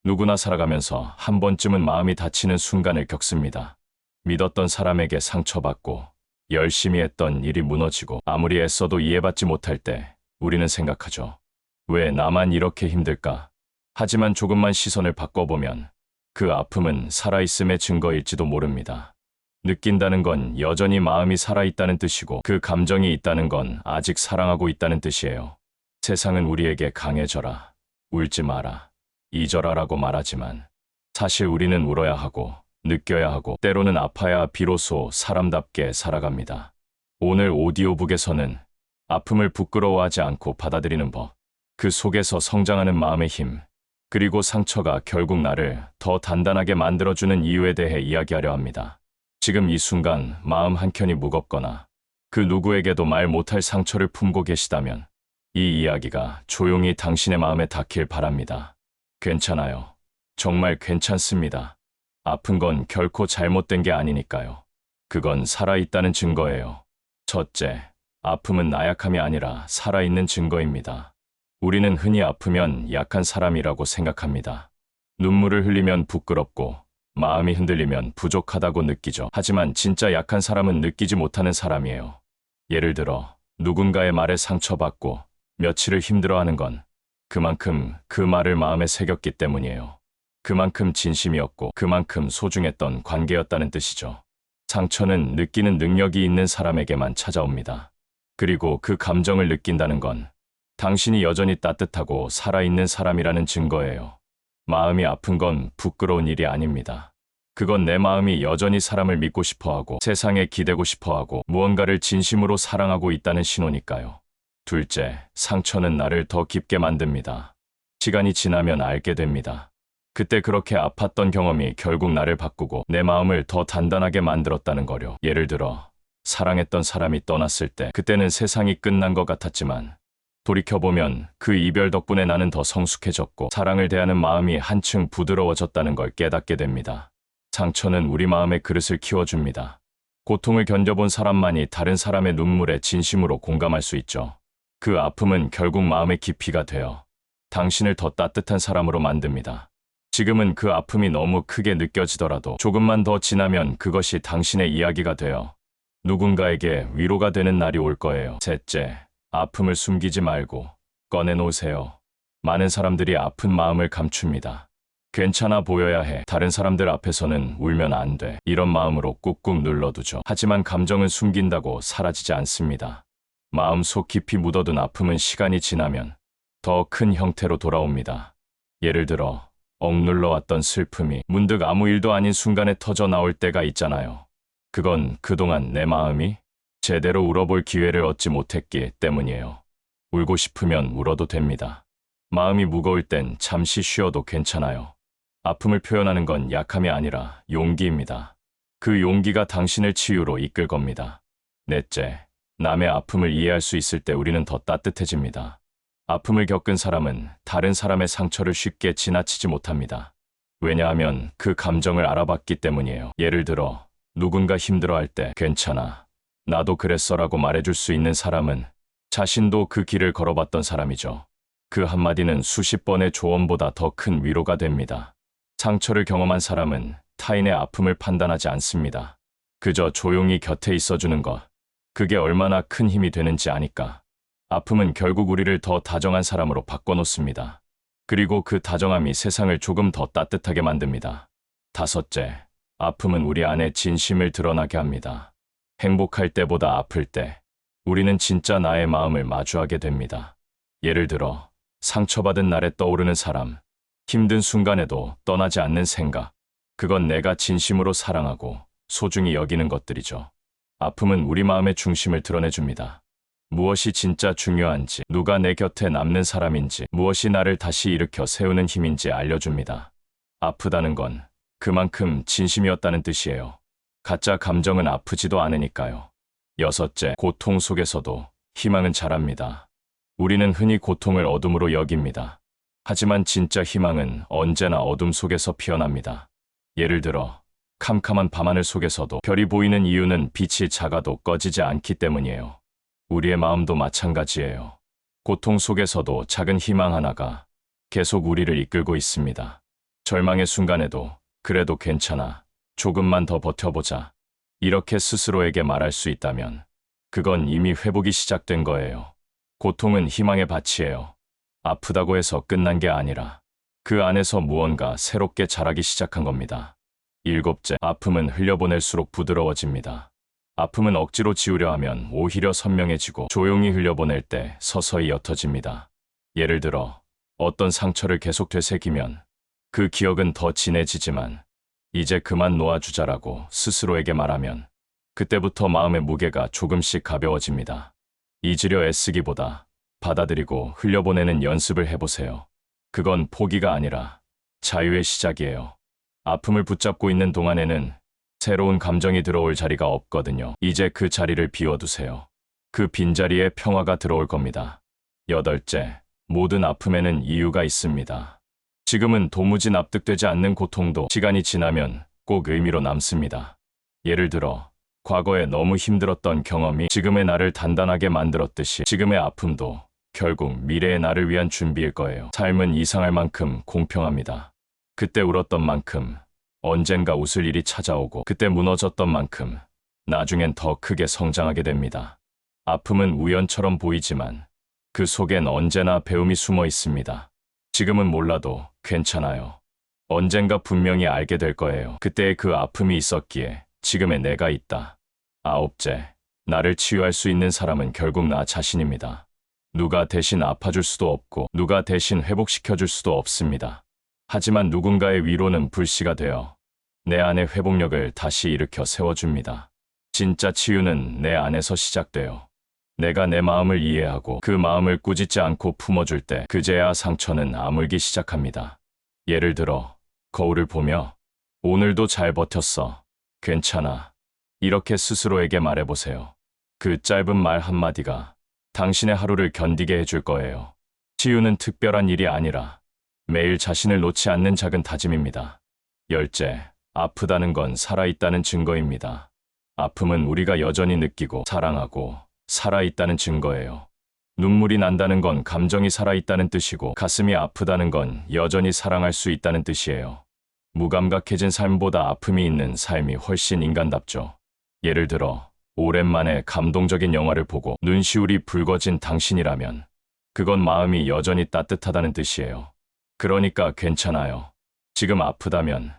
누구나 살아가면서 한 번쯤은 마음이 다치는 순간을 겪습니다. 믿었던 사람에게 상처받고 열심히 했던 일이 무너지고 아무리 애써도 이해받지 못할 때 우리는 생각하죠. 왜 나만 이렇게 힘들까? 하지만 조금만 시선을 바꿔보면 그 아픔은 살아있음의 증거일지도 모릅니다. 느낀다는 건 여전히 마음이 살아있다는 뜻이고 그 감정이 있다는 건 아직 사랑하고 있다는 뜻이에요. 세상은 우리에게 강해져라, 울지 마라, 잊어라라고 말하지만 사실 우리는 울어야 하고 느껴야 하고 때로는 아파야 비로소 사람답게 살아갑니다. 오늘 오디오북에서는 아픔을 부끄러워하지 않고 받아들이는 법, 그 속에서 성장하는 마음의 힘, 그리고 상처가 결국 나를 더 단단하게 만들어주는 이유에 대해 이야기하려 합니다. 지금 이 순간 마음 한켠이 무겁거나 그 누구에게도 말 못할 상처를 품고 계시다면 이 이야기가 조용히 당신의 마음에 닿길 바랍니다. 괜찮아요. 정말 괜찮습니다. 아픈 건 결코 잘못된 게 아니니까요. 그건 살아있다는 증거예요. 첫째, 아픔은 나약함이 아니라 살아있는 증거입니다. 우리는 흔히 아프면 약한 사람이라고 생각합니다. 눈물을 흘리면 부끄럽고 마음이 흔들리면 부족하다고 느끼죠. 하지만 진짜 약한 사람은 느끼지 못하는 사람이에요. 예를 들어 누군가의 말에 상처받고 며칠을 힘들어하는 건 그만큼 그 말을 마음에 새겼기 때문이에요. 그만큼 진심이었고 그만큼 소중했던 관계였다는 뜻이죠. 상처는 느끼는 능력이 있는 사람에게만 찾아옵니다. 그리고 그 감정을 느낀다는 건 당신이 여전히 따뜻하고 살아있는 사람이라는 증거예요. 마음이 아픈 건 부끄러운 일이 아닙니다. 그건 내 마음이 여전히 사람을 믿고 싶어하고 세상에 기대고 싶어하고 무언가를 진심으로 사랑하고 있다는 신호니까요. 둘째, 상처는 나를 더 깊게 만듭니다. 시간이 지나면 알게 됩니다. 그때 그렇게 아팠던 경험이 결국 나를 바꾸고 내 마음을 더 단단하게 만들었다는 거요. 예를 들어 사랑했던 사람이 떠났을 때 그때는 세상이 끝난 것 같았지만 돌이켜보면 그 이별 덕분에 나는 더 성숙해졌고 사랑을 대하는 마음이 한층 부드러워졌다는 걸 깨닫게 됩니다. 상처는 우리 마음의 그릇을 키워줍니다. 고통을 견뎌본 사람만이 다른 사람의 눈물에 진심으로 공감할 수 있죠. 그 아픔은 결국 마음의 깊이가 되어 당신을 더 따뜻한 사람으로 만듭니다. 지금은 그 아픔이 너무 크게 느껴지더라도 조금만 더 지나면 그것이 당신의 이야기가 되어 누군가에게 위로가 되는 날이 올 거예요. 셋째, 아픔을 숨기지 말고 꺼내놓으세요. 많은 사람들이 아픈 마음을 감춥니다. 괜찮아 보여야 해. 다른 사람들 앞에서는 울면 안 돼. 이런 마음으로 꾹꾹 눌러두죠. 하지만 감정은 숨긴다고 사라지지 않습니다. 마음속 깊이 묻어둔 아픔은 시간이 지나면 더 큰 형태로 돌아옵니다. 예를 들어 억눌러왔던 슬픔이 문득 아무 일도 아닌 순간에 터져 나올 때가 있잖아요. 그건 그동안 내 마음이 제대로 울어볼 기회를 얻지 못했기 때문이에요. 울고 싶으면 울어도 됩니다. 마음이 무거울 땐 잠시 쉬어도 괜찮아요. 아픔을 표현하는 건 약함이 아니라 용기입니다. 그 용기가 당신을 치유로 이끌 겁니다. 넷째, 남의 아픔을 이해할 수 있을 때 우리는 더 따뜻해집니다. 아픔을 겪은 사람은 다른 사람의 상처를 쉽게 지나치지 못합니다. 왜냐하면 그 감정을 알아봤기 때문이에요. 예를 들어 누군가 힘들어할 때 괜찮아, 나도 그랬어라고 말해줄 수 있는 사람은 자신도 그 길을 걸어봤던 사람이죠. 그 한마디는 수십 번의 조언보다 더 큰 위로가 됩니다. 상처를 경험한 사람은 타인의 아픔을 판단하지 않습니다. 그저 조용히 곁에 있어주는 것, 그게 얼마나 큰 힘이 되는지 아니까. 아픔은 결국 우리를 더 다정한 사람으로 바꿔놓습니다. 그리고 그 다정함이 세상을 조금 더 따뜻하게 만듭니다. 다섯째, 아픔은 우리 안에 진심을 드러나게 합니다. 행복할 때보다 아플 때 우리는 진짜 나의 마음을 마주하게 됩니다. 예를 들어 상처받은 날에 떠오르는 사람, 힘든 순간에도 떠나지 않는 생각, 그건 내가 진심으로 사랑하고 소중히 여기는 것들이죠. 아픔은 우리 마음의 중심을 드러내줍니다. 무엇이 진짜 중요한지, 누가 내 곁에 남는 사람인지, 무엇이 나를 다시 일으켜 세우는 힘인지 알려줍니다. 아프다는 건 그만큼 진심이었다는 뜻이에요. 가짜 감정은 아프지도 않으니까요. 여섯째, 고통 속에서도 희망은 자랍니다. 우리는 흔히 고통을 어둠으로 여깁니다. 하지만 진짜 희망은 언제나 어둠 속에서 피어납니다. 예를 들어 캄캄한 밤하늘 속에서도 별이 보이는 이유는 빛이 작아도 꺼지지 않기 때문이에요. 우리의 마음도 마찬가지예요. 고통 속에서도 작은 희망 하나가 계속 우리를 이끌고 있습니다. 절망의 순간에도 그래도 괜찮아. 조금만 더 버텨보자. 이렇게 스스로에게 말할 수 있다면 그건 이미 회복이 시작된 거예요. 고통은 희망의 밭이에요. 아프다고 해서 끝난 게 아니라 그 안에서 무언가 새롭게 자라기 시작한 겁니다. 일곱째, 아픔은 흘려보낼수록 부드러워집니다. 아픔은 억지로 지우려 하면 오히려 선명해지고 조용히 흘려보낼 때 서서히 옅어집니다. 예를 들어 어떤 상처를 계속 되새기면 그 기억은 더 진해지지만 이제 그만 놓아주자라고 스스로에게 말하면 그때부터 마음의 무게가 조금씩 가벼워집니다. 잊으려 애쓰기보다 받아들이고 흘려보내는 연습을 해보세요. 그건 포기가 아니라 자유의 시작이에요. 아픔을 붙잡고 있는 동안에는 새로운 감정이 들어올 자리가 없거든요. 이제 그 자리를 비워두세요. 그 빈자리에 평화가 들어올 겁니다. 여덟째, 모든 아픔에는 이유가 있습니다. 지금은 도무지 납득되지 않는 고통도 시간이 지나면 꼭 의미로 남습니다. 예를 들어 과거에 너무 힘들었던 경험이 지금의 나를 단단하게 만들었듯이 지금의 아픔도 결국 미래의 나를 위한 준비일 거예요. 삶은 이상할 만큼 공평합니다. 그때 울었던 만큼 언젠가 웃을 일이 찾아오고 그때 무너졌던 만큼 나중엔 더 크게 성장하게 됩니다. 아픔은 우연처럼 보이지만 그 속엔 언제나 배움이 숨어 있습니다. 지금은 몰라도 괜찮아요. 언젠가 분명히 알게 될 거예요. 그때의 그 아픔이 있었기에 지금의 내가 있다. 아홉째, 나를 치유할 수 있는 사람은 결국 나 자신입니다. 누가 대신 아파줄 수도 없고 누가 대신 회복시켜줄 수도 없습니다. 하지만 누군가의 위로는 불씨가 되어 내 안의 회복력을 다시 일으켜 세워줍니다. 진짜 치유는 내 안에서 시작돼요. 내가 내 마음을 이해하고 그 마음을 꾸짖지 않고 품어줄 때 그제야 상처는 아물기 시작합니다. 예를 들어 거울을 보며 오늘도 잘 버텼어. 괜찮아. 이렇게 스스로에게 말해보세요. 그 짧은 말 한마디가 당신의 하루를 견디게 해줄 거예요. 치유는 특별한 일이 아니라 매일 자신을 놓지 않는 작은 다짐입니다. 열째, 아프다는 건 살아있다는 증거입니다. 아픔은 우리가 여전히 느끼고 사랑하고 살아있다는 증거예요. 눈물이 난다는 건 감정이 살아있다는 뜻이고 가슴이 아프다는 건 여전히 사랑할 수 있다는 뜻이에요. 무감각해진 삶보다 아픔이 있는 삶이 훨씬 인간답죠. 예를 들어 오랜만에 감동적인 영화를 보고 눈시울이 붉어진 당신이라면 그건 마음이 여전히 따뜻하다는 뜻이에요. 그러니까 괜찮아요. 지금 아프다면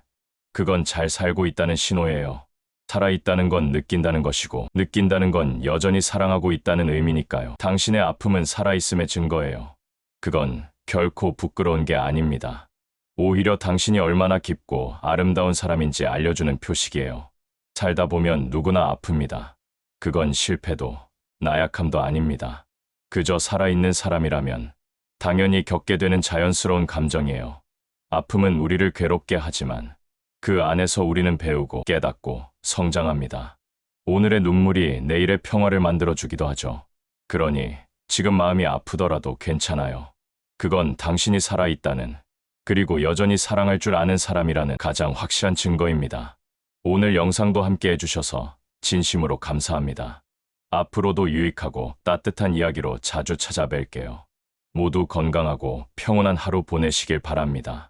그건 잘 살고 있다는 신호예요. 살아있다는 건 느낀다는 것이고 느낀다는 건 여전히 사랑하고 있다는 의미니까요. 당신의 아픔은 살아있음의 증거예요. 그건 결코 부끄러운 게 아닙니다. 오히려 당신이 얼마나 깊고 아름다운 사람인지 알려주는 표식이에요. 살다 보면 누구나 아픕니다. 그건 실패도 나약함도 아닙니다. 그저 살아있는 사람이라면 당연히 겪게 되는 자연스러운 감정이에요. 아픔은 우리를 괴롭게 하지만 그 안에서 우리는 배우고 깨닫고 성장합니다. 오늘의 눈물이 내일의 평화를 만들어주기도 하죠. 그러니 지금 마음이 아프더라도 괜찮아요. 그건 당신이 살아있다는 그리고 여전히 사랑할 줄 아는 사람이라는 가장 확실한 증거입니다. 오늘 영상도 함께 해주셔서 진심으로 감사합니다. 앞으로도 유익하고 따뜻한 이야기로 자주 찾아뵐게요. 모두 건강하고 평온한 하루 보내시길 바랍니다.